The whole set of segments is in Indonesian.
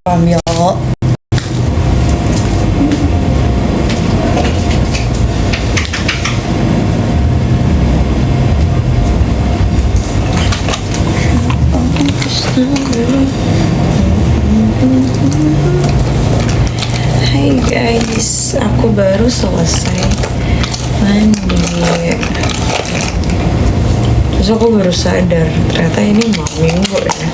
ambil. Hai guys, aku baru selesai mandi. Terus aku baru sadar ternyata ini mau minggu ya.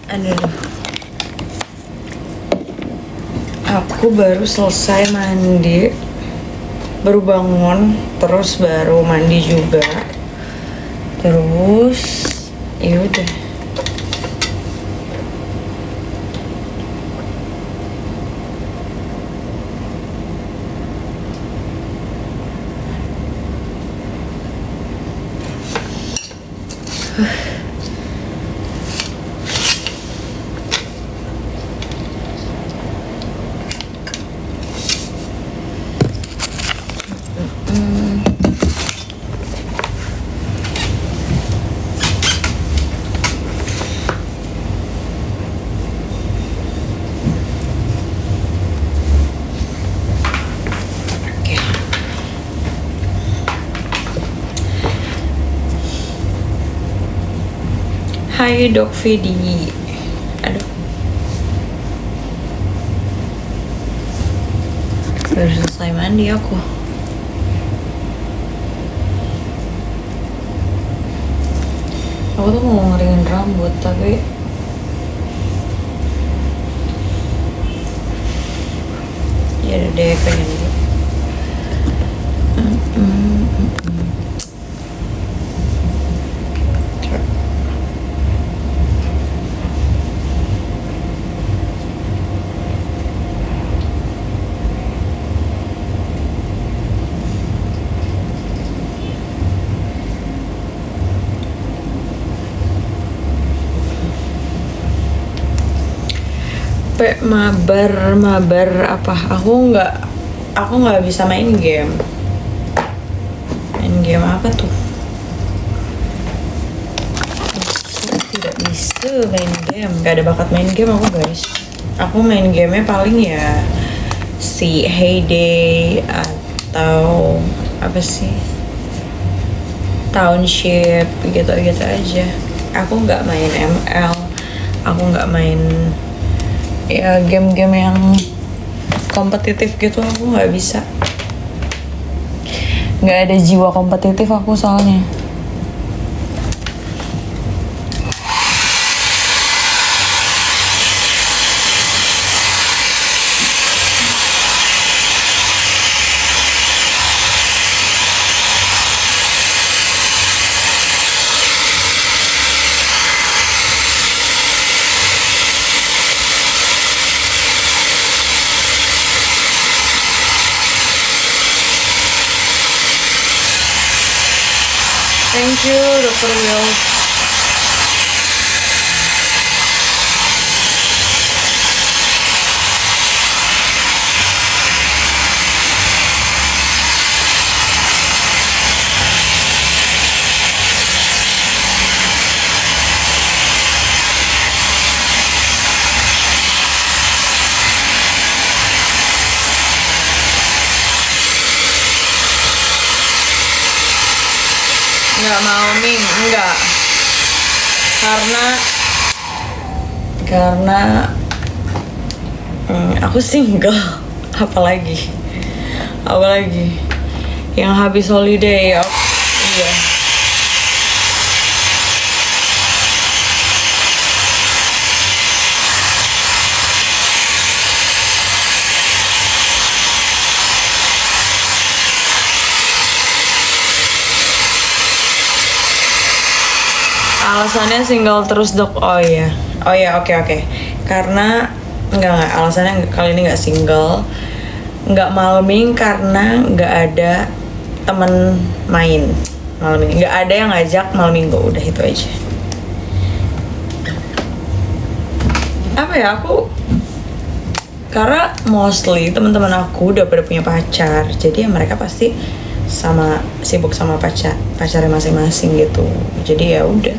Aduh, aku baru selesai mandi, baru bangun, terus baru mandi juga, terus ya udah. Hai Dok Vidi. Aduh, baru selesai mandi aku. Aku tuh mau ngeringin rambut tapi ya udah deh pengen dulu. Capek mabar apa? Aku nggak bisa main game. Main game apa tuh? Aku tidak bisa main game. Gak ada bakat main game aku guys. Aku main gamenya paling ya si Heyday atau apa sih? Township gitu-gitu aja. Aku nggak main ML. Aku nggak main ya game-game yang kompetitif gitu, aku nggak bisa. Nggak ada jiwa kompetitif aku soalnya. Thank you, Dr. Will. Nggak mau Ming, enggak. Karena aku single. Apalagi yang habis holiday ya. Iya. Alasannya single terus dok. Oh iya, oke. Karena enggak, alasannya kali ini nggak single, nggak malming karena nggak ada temen main malming, nggak ada yang ngajak malam minggu, udah itu aja. Apa ya, aku karena mostly teman-teman aku udah pada punya pacar, jadi ya mereka pasti sibuk sama pacarnya masing-masing gitu, jadi ya udah.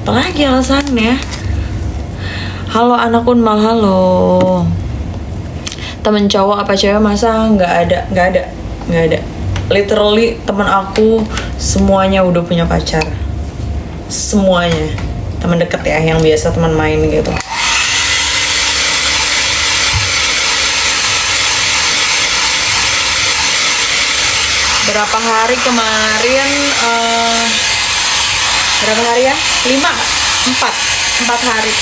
Apalagi alasannya? Halo anak Unmal, halo. Temen cowok apa cewek masa nggak ada. Literally temen aku semuanya udah punya pacar, semuanya. Temen deket ya, yang biasa teman main gitu. Berapa hari kemarin? Berapa hari ya? 4 hari.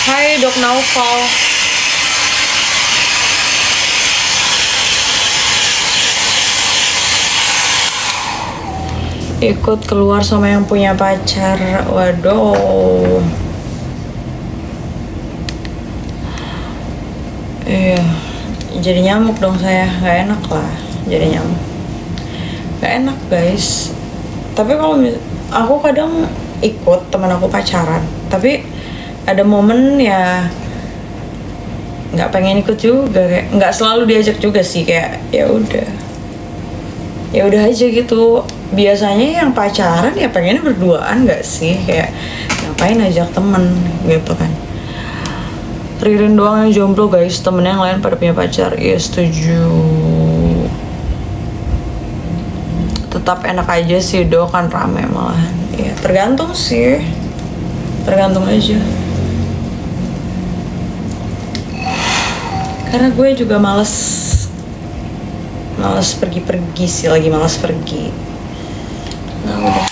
Hai Dok Naufal. Ikut keluar sama yang punya pacar. Waduh. Iya. Jadi nyamuk dong saya. Gak enak lah jadi nyamuk. Gak enak guys. Tapi kalau aku kadang ikut teman aku pacaran, tapi ada momen ya nggak pengen ikut juga, kayak nggak selalu diajak juga sih, kayak ya udah aja gitu. Biasanya yang pacaran ya pengennya berduaan nggak sih, kayak ngapain ajak temen gitu kan. Ririn doang yang jomblo guys, temen yang lain pada punya pacar. Iya setuju. Tetap enak aja sih Do, kan rame malahan. Ya tergantung sih, tergantung aja. Karena gue juga males pergi-pergi sih, lagi males pergi. Nah udah.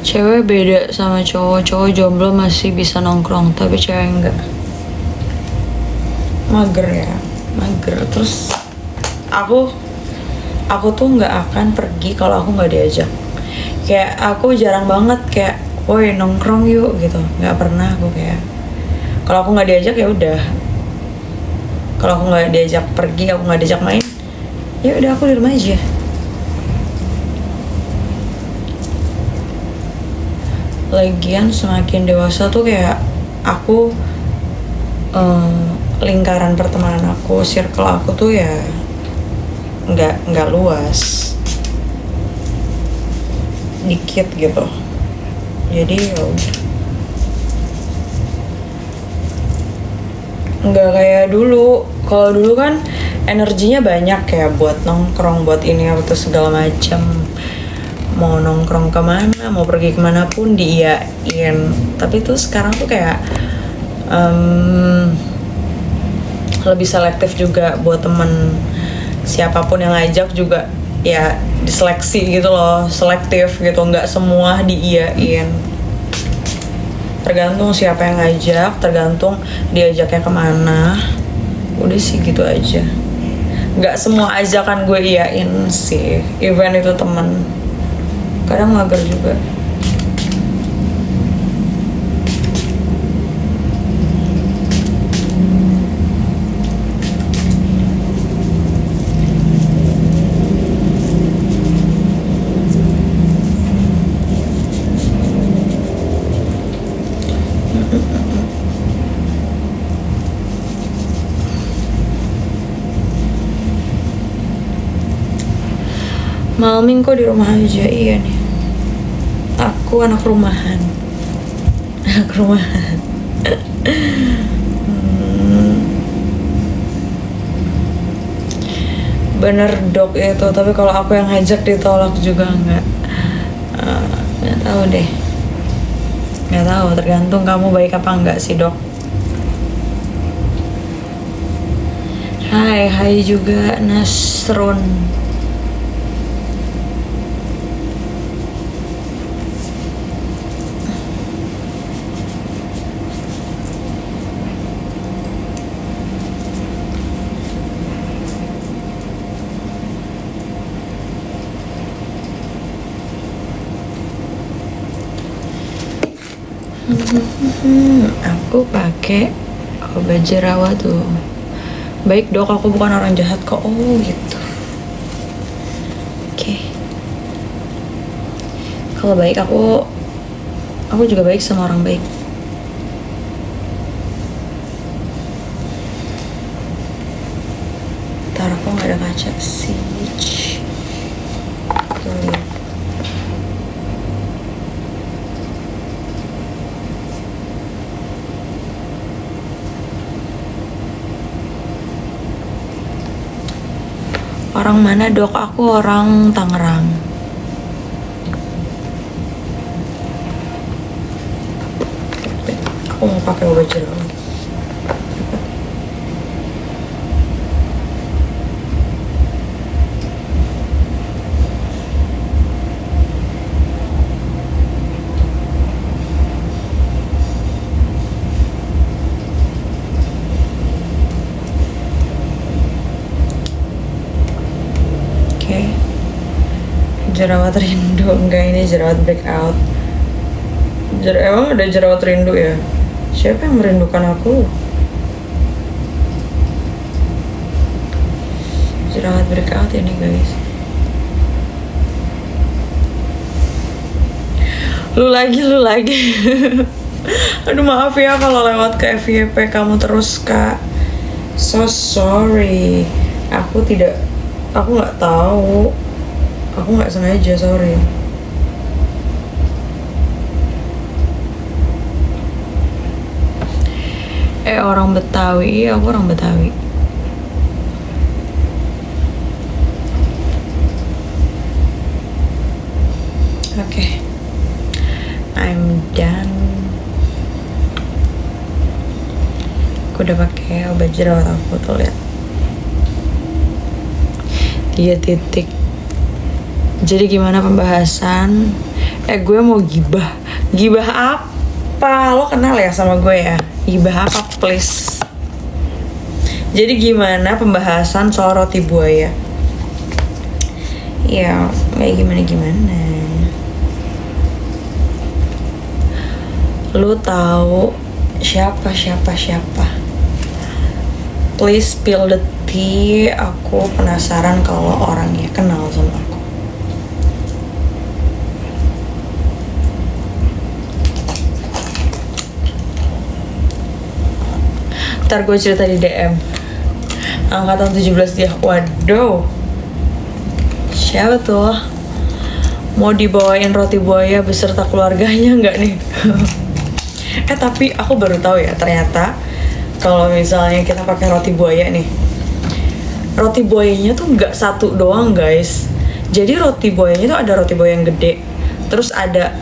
Cewek beda sama cowok. Cowok jomblo masih bisa nongkrong, tapi cewek enggak. Mager ya, mager. Terus aku tuh nggak akan pergi kalau aku nggak diajak. Kayak aku jarang banget kayak, woi nongkrong yuk gitu. Nggak pernah aku kayak. Kalau aku nggak diajak ya udah. Kalau aku nggak diajak pergi, aku nggak diajak main, ya udah aku di rumah aja. Lagian semakin dewasa tuh kayak aku lingkaran pertemanan aku, circle aku tuh ya nggak luas, dikit gitu. Jadi ya udah. Nggak kayak dulu. Kalau dulu kan energinya banyak ya buat nongkrong, buat ini apa tuh segala macam. Mau nongkrong kemana, mau pergi kemana pun diiyain. Tapi tuh sekarang tuh kayak lebih selektif juga buat temen. Siapapun yang ngajak juga ya diseleksi gitu loh, selektif gitu, nggak semua diiyain. Tergantung siapa yang ngajak, tergantung diajaknya kemana. Udah sih gitu aja. Nggak semua ajakan gue iyain sih, event itu temen. Kadang mager juga. Malming kok di rumah aja. Iya nih, aku anak rumahan. Anak rumahan. Bener dok itu, tapi kalau aku yang ngajak ditolak juga nggak tahu deh, nggak tahu, tergantung kamu baik apa enggak sih dok. Hai juga Nasrun. Aku pakai obat jerawat tuh. Baik dok, aku bukan orang jahat kok. Oh gitu. Oke. Kalau baik aku juga baik sama orang baik. Ntar aku nggak ada kaca sih. Tuh lihat. Orang mana dok? Aku orang Tangerang. Aku mau pakai obat jerawat. Jerawat rindu, enggak, ini jerawat breakout. Emang ada jerawat rindu ya? Siapa yang merindukan aku? Jerawat breakout ya nih guys. Lu lagi. Aduh maaf ya kalau lewat ke FYP kamu terus kak. So sorry. Aku nggak tahu. Aku nggak sengaja, sorry. Orang Betawi, aku orang Betawi. Oke. I'm done. Aku udah pakai obat jerawat aku tuh, lihat. 3 titik. Jadi gimana pembahasan? Gue mau gibah. Gibah apa? Lo kenal ya sama gue ya? Gibah apa please? Jadi gimana pembahasan soal roti buaya? Ya, kayak gimana-gimana. Lu tahu siapa? Please spill the tea. Aku penasaran kalau orangnya kenal sama aku. Ntar gue cerita di DM. Angkatan 17 dia. Waduh. Siapa tuh? Mau dibawain roti buaya beserta keluarganya nggak nih? Tapi aku baru tahu ya, ternyata kalau misalnya kita pakai roti buaya nih, roti buayanya tuh nggak satu doang guys. Jadi roti buayanya tuh ada roti buaya yang gede, terus ada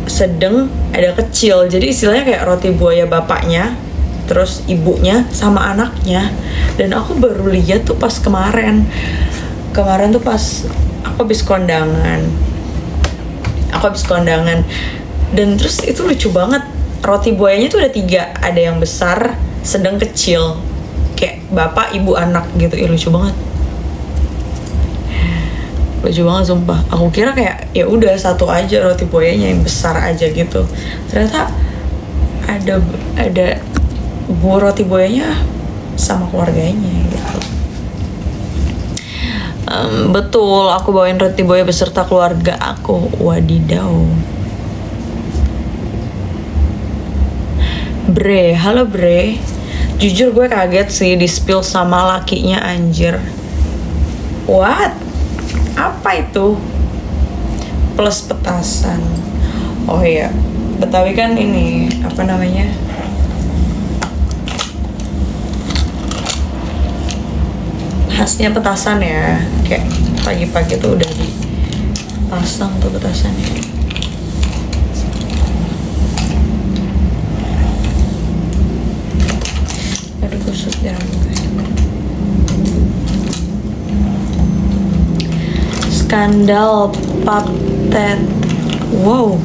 sedang, ada kecil. Jadi istilahnya kayak roti buaya bapaknya, terus ibunya sama anaknya. Dan aku baru lihat tuh pas kemarin tuh pas aku habis kondangan. Dan terus itu lucu banget, roti buayanya tuh ada 3, ada yang besar, sedang, kecil, kayak bapak, ibu, anak gitu. Lucu banget sumpah. Aku kira kayak ya udah satu aja roti buayanya yang besar aja gitu, ternyata ada roti buayanya sama keluarganya gitu. Betul, aku bawain roti buaya beserta keluarga aku. Wadidaw. Bre, halo Bre. Jujur gue kaget sih di spill sama lakinya anjir. What? Apa itu? Plus petasan. Oh iya, Betawi kan ini apa namanya? Khasnya petasan ya. Kayak pagi-pagi tuh udah dipasang tuh petasannya. Kusut di rambut gue. Skandal patet. Wow.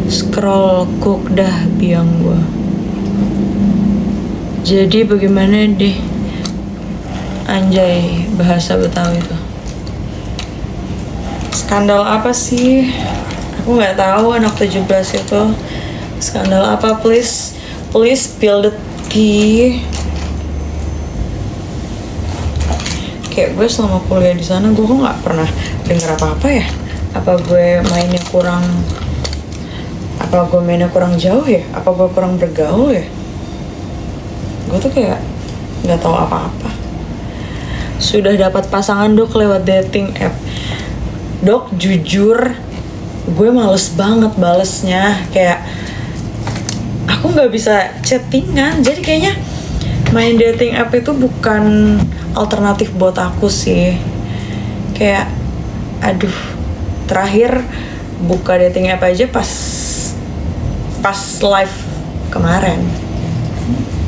Scroll cook dah biang gue. Jadi bagaimana deh? Anjay, bahasa Betawi itu. Skandal apa sih? Aku nggak tahu anak 17 itu. Skandal apa? Please spill the tea. Kayak gue selama kuliah di sana gue kok nggak pernah dengar apa-apa ya. Apa gue mainnya kurang jauh ya? Apa gue kurang bergaul ya? Gue tuh kayak nggak tahu apa-apa. Sudah dapat pasangan dok lewat dating app. Dok, jujur gue males banget balesnya. Kayak aku nggak bisa chattingan, jadi kayaknya main dating app itu bukan alternatif buat aku sih. Kayak aduh, terakhir buka dating app aja pas live kemarin,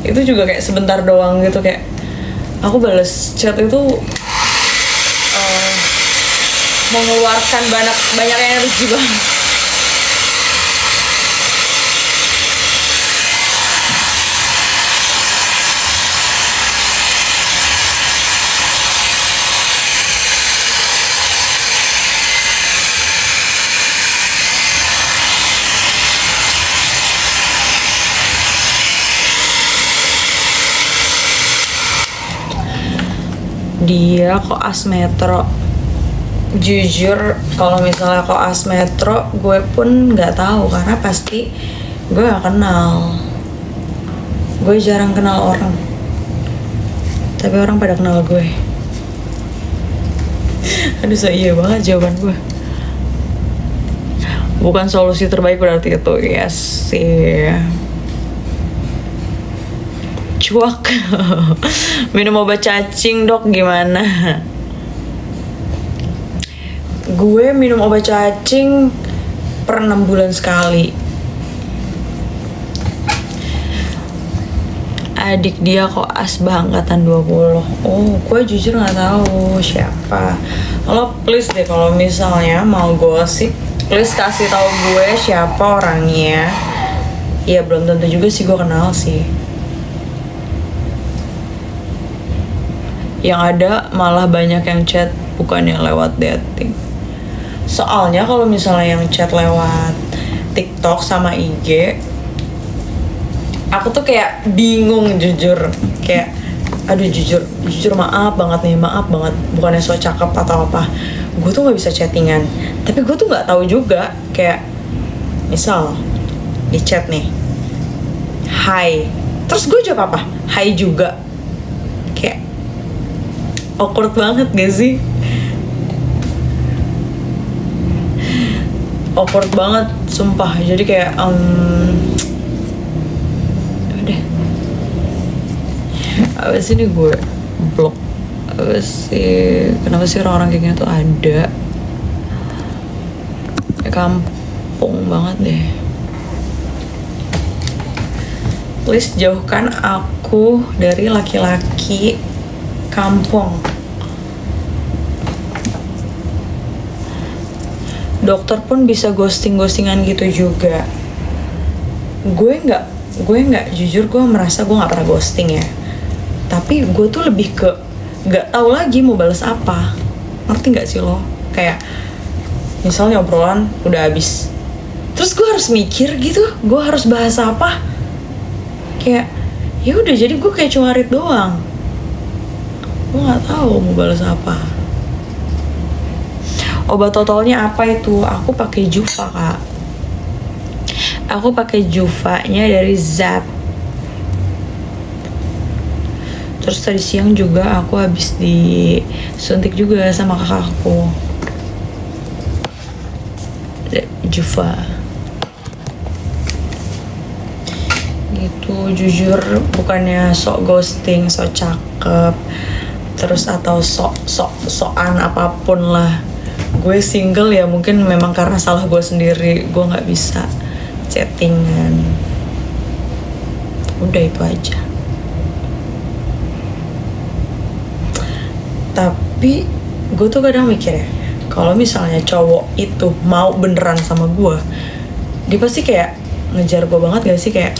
itu juga kayak sebentar doang gitu. Kayak aku bales chat itu mengeluarkan banyak energi banget. Dia koas metro. Jujur kalau misalnya koas metro gue pun nggak tahu, karena pasti gue gak kenal. Gue jarang kenal orang, tapi orang pada kenal gue. Aduh, so iya banget jawaban gue. Bukan solusi terbaik berarti itu. Yes sih. Cuak. Minum obat cacing dok gimana? Gue minum obat cacing per 6 bulan sekali. adik dia koas angkatan 20. Oh, gue jujur nggak tahu siapa. Lo please deh kalau misalnya mau gosip, please kasih tahu gue siapa orangnya. Ya belum tentu juga sih gue kenal sih. Yang ada malah banyak yang chat bukannya lewat dating. Soalnya kalau misalnya yang chat lewat TikTok sama IG, aku tuh kayak bingung jujur. Kayak aduh jujur maaf banget nih, maaf banget, bukannya so cakep atau apa, gue tuh nggak bisa chattingan. Tapi gue tuh nggak tahu juga, kayak misal di chat nih, hai, terus gue jawab apa, hai juga, kayak awkward banget gak sih? Awkward banget sumpah. Jadi kayak udah apa sih nih gue blok, apa sih, kenapa sih orang-orang kayak gini tuh ada, kayak kampung banget deh. Please jauhkan aku dari laki-laki kampung. Dokter pun bisa ghostingan gitu juga. Gue nggak jujur, gue merasa gue nggak pernah ghosting ya. Tapi gue tuh lebih ke nggak tahu lagi mau balas apa. Ngerti nggak sih lo? Kayak misalnya obrolan udah habis, terus gue harus mikir gitu, gue harus bahas apa? Kayak ya udah, jadi gue kayak cuma read doang. Gue nggak tahu mau balas apa. Obat totalnya apa itu? Aku pakai Juva, Kak. Aku pakai Juvanya dari Zap. Terus tadi siang juga aku habis disuntik juga sama kakakku. Juva. Gitu, jujur bukannya sok ghosting, sok cakep, terus atau sokan apapun lah. Gue single ya mungkin memang karena salah gue sendiri, gue nggak bisa chattingan. Udah itu aja. Tapi gue tuh kadang mikir ya, kalau misalnya cowok itu mau beneran sama gue, dia pasti kayak ngejar gue banget gak sih? Kayak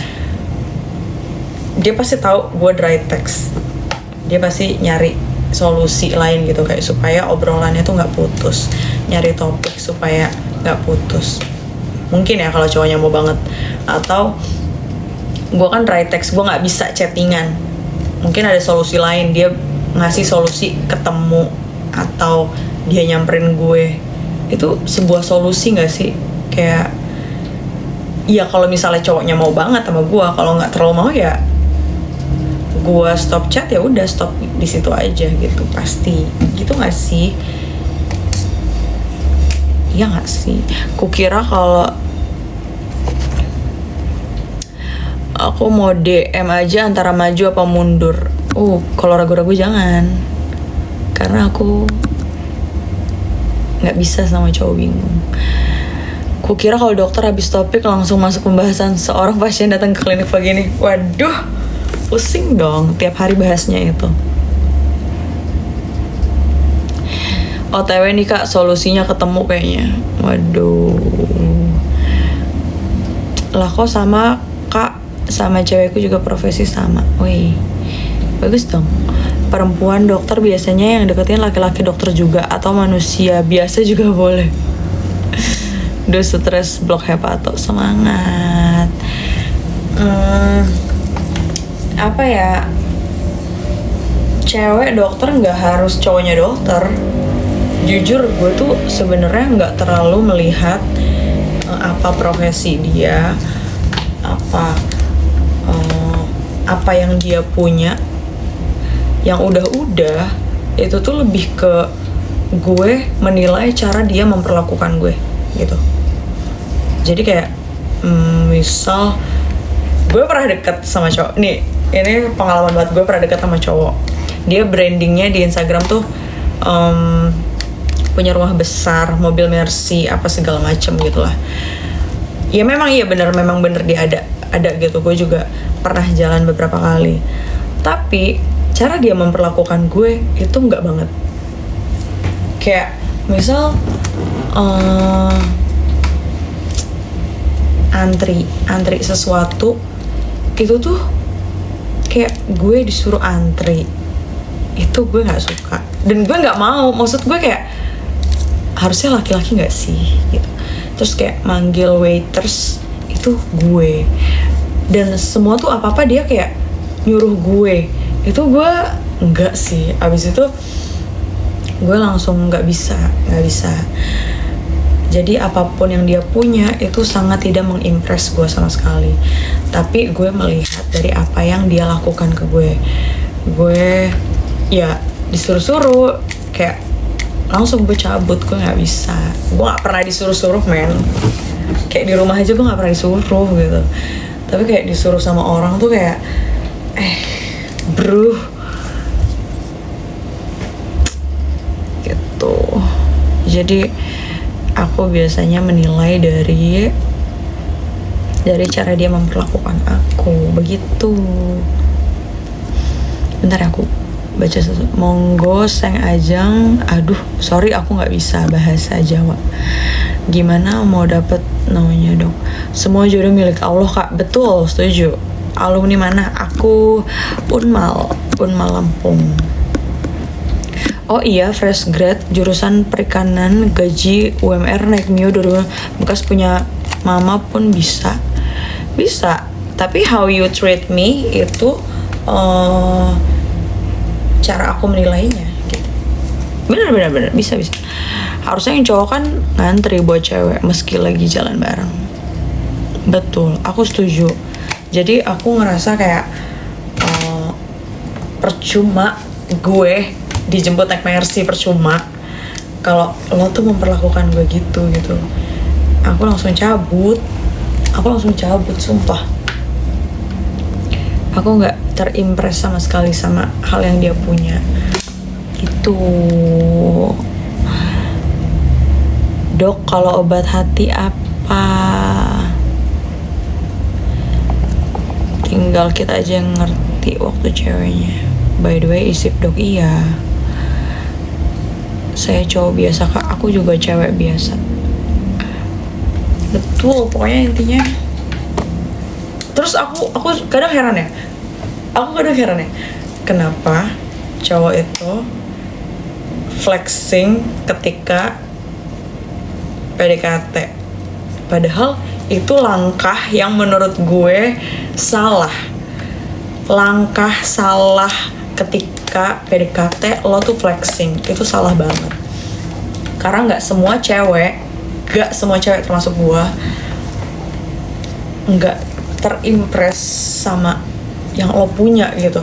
dia pasti tahu gue dry text, dia pasti nyari solusi lain gitu, kayak supaya obrolannya tuh nggak putus, nyari topik supaya nggak putus. Mungkin ya kalau cowoknya mau banget. Atau gue kan dry text, gue nggak bisa chattingan, mungkin ada solusi lain, dia ngasih solusi ketemu atau dia nyamperin gue. Itu sebuah solusi nggak sih? Kayak iya, kalau misalnya cowoknya mau banget sama gue, kalau nggak terlalu mau ya gue stop chat, ya udah stop di situ aja gitu. Pasti gitu nggak sih? Iya nggak sih? Kukira kalau aku mau DM aja antara maju apa mundur. Kalau ragu-ragu jangan, karena aku nggak bisa sama cowok bingung. Kukira kalau dokter habis topik langsung masuk pembahasan seorang pasien datang ke klinik pagi ini. Waduh, pusing dong tiap hari bahasnya itu. OTW nih Kak, solusinya ketemu kayaknya. Waduh. Lah kok sama Kak, sama cewekku juga profesi sama. Wih, bagus dong. Perempuan dokter biasanya yang deketin laki-laki dokter juga, atau manusia biasa juga boleh. Duh, stres, blok hepato, semangat. Apa ya, cewek dokter nggak harus cowoknya dokter. Jujur gue tuh sebenarnya nggak terlalu melihat apa profesi dia, apa yang dia punya. Yang udah-udah itu tuh lebih ke gue menilai cara dia memperlakukan gue gitu. Jadi kayak misal gue pernah deket sama cowok nih, ini pengalaman banget. Gue pernah deket sama cowok, dia brandingnya di Instagram tuh punya rumah besar, mobil Mercy, apa segala macem gitulah. Ya memang iya bener, memang bener dia ada gitu, gue juga pernah jalan beberapa kali. Tapi cara dia memperlakukan gue itu nggak banget. Kayak misal antri sesuatu itu tuh kayak gue disuruh antri, itu gue nggak suka dan gue nggak mau. Maksud gue kayak harusnya laki-laki nggak sih gitu. Terus kayak manggil waiters itu gue, dan semua tuh apa-apa dia kayak nyuruh gue, itu gue enggak sih. Abis itu gue langsung nggak bisa. Jadi apapun yang dia punya itu sangat tidak mengimpress gue sama sekali. Tapi gue melihat dari apa yang dia lakukan ke gue ya disuruh-suruh kayak langsung gue cabut. Gue nggak bisa, gue nggak pernah disuruh-suruh men. Kayak di rumah aja gue nggak pernah disuruh gitu, tapi kayak disuruh sama orang tuh kayak bro gitu. Jadi aku biasanya menilai dari cara dia memperlakukan aku begitu. Bentar aku baca sesuatu. Monggo Seng Ajang, aduh sorry aku nggak bisa bahasa Jawa. Gimana mau dapet namanya dong? Semua jodoh milik Allah kak. Betul, setuju. Alumni mana? Aku Unmal Lampung. Oh iya, fresh grad jurusan perikanan, gaji UMR naik Mio 2000. Bekas punya mama pun bisa. Tapi how you treat me itu cara aku menilainya gitu. Bener bisa. Harusnya yang cowok kan ngantri buat cewek meski lagi jalan bareng. Betul, aku setuju. Jadi aku ngerasa kayak percuma gue dijemput naik Mercy, percuma kalau lo tuh memperlakukan gue gitu. Aku langsung cabut, sumpah. Aku nggak terimpress sama sekali sama hal yang dia punya gitu. Dok, kalau obat hati apa? Tinggal kita aja yang ngerti waktu ceweknya. By the way, isip dok. Iya, saya cowok biasa kak, aku juga cewek biasa. Betul, pokoknya intinya. Terus aku kadang heran ya, kenapa cowok itu flexing ketika PDKT, padahal itu langkah yang menurut gue salah. Langkah salah ketika PDKT lo tuh flexing, itu salah banget. Karena nggak semua cewek termasuk gua nggak terimpress sama yang lo punya gitu.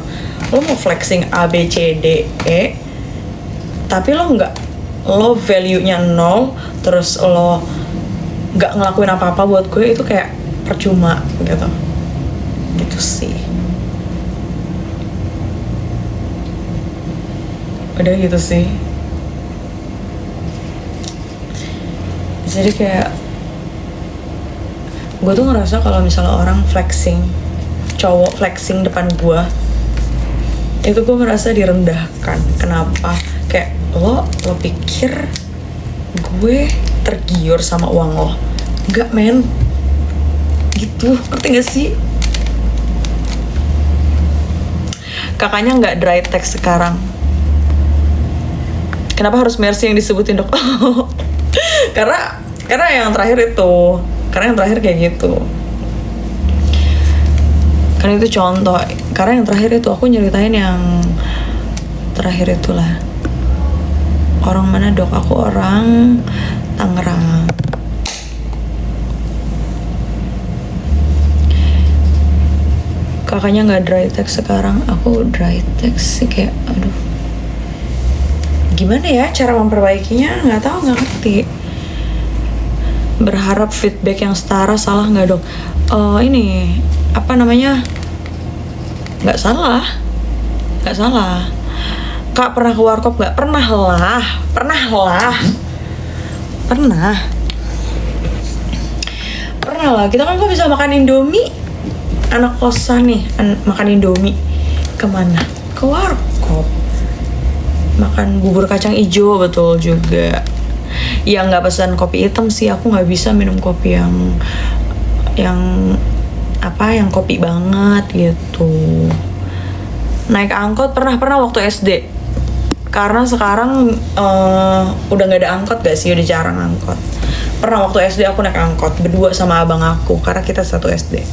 Lo mau flexing A B C D E, tapi lo value-nya 0, terus lo nggak ngelakuin apa-apa buat gue, itu kayak percuma gitu sih. Udah gitu sih. Jadi kayak gue tuh ngerasa kalau misalnya orang cowok flexing depan gue, itu gue ngerasa direndahkan. Kenapa? Kayak lo pikir gue tergiur sama uang lo? Enggak men, gitu, ngerti gak sih? Kakaknya nggak dry text sekarang. Kenapa harus Mercy yang disebutin dok? karena yang terakhir kayak gitu. Karena itu contoh. Karena yang terakhir itu aku nyeritain yang terakhir itulah. Orang mana dok? Aku orang Tangerang. Kakaknya nggak dry text sekarang, aku dry text sih. Kayak aduh, gimana ya cara memperbaikinya, nggak ngerti. Berharap feedback yang setara, salah nggak dok? Ini apa namanya, nggak salah. Kak pernah ke warkop nggak? Pernah lah. Pernah lah. Kita kan kok bisa makan Indomie anak kosan nih makan Indomie kemana? Ke warkop. Makan bubur kacang ijo betul juga. Ya nggak pesan kopi hitam sih, aku nggak bisa minum kopi yang apa yang kopi banget gitu. Naik angkot pernah waktu SD. Karena sekarang udah nggak ada angkot gak sih, udah jarang angkot. Pernah waktu SD aku naik angkot berdua sama abang aku karena kita satu SD.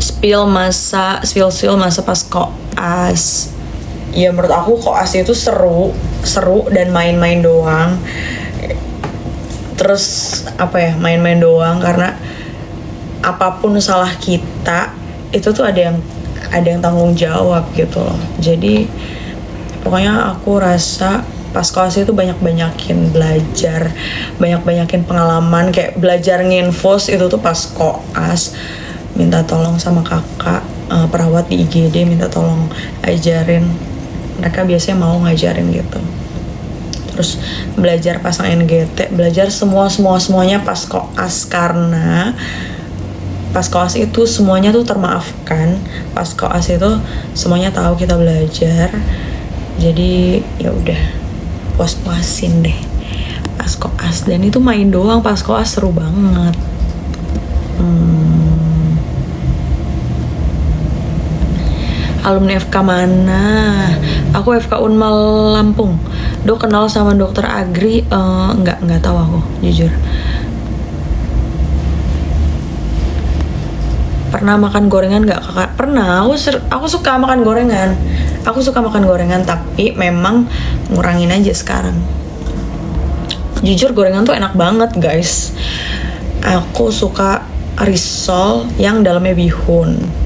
Spill masa pas koas. Ya menurut aku koas itu seru dan main-main doang. Terus apa ya, main-main doang karena apapun salah kita itu tuh ada yang tanggung jawab gitu loh. Jadi pokoknya aku rasa pas koas itu banyakin belajar, banyakin pengalaman, kayak belajar nginfos itu tuh pas koas. Minta tolong sama kakak perawat di IGD, minta tolong ajarin. Mereka biasanya mau ngajarin gitu. Terus belajar pasang NGT, belajar semuanya pas koas, karena pas koas itu semuanya tuh termaafkan. Pas koas itu semuanya tahu kita belajar. Jadi ya udah, puas-puasin deh pas koas. Dan itu main doang pas koas, seru banget. Alumni FK mana? Aku FK Unmal Lampung. Dok kenal sama dokter Agri? Nggak tahu aku, jujur. Pernah makan gorengan nggak kakak? Pernah. Aku suka makan gorengan. Tapi memang ngurangin aja sekarang. Jujur gorengan tuh enak banget guys. Aku suka risol yang dalamnya bihun.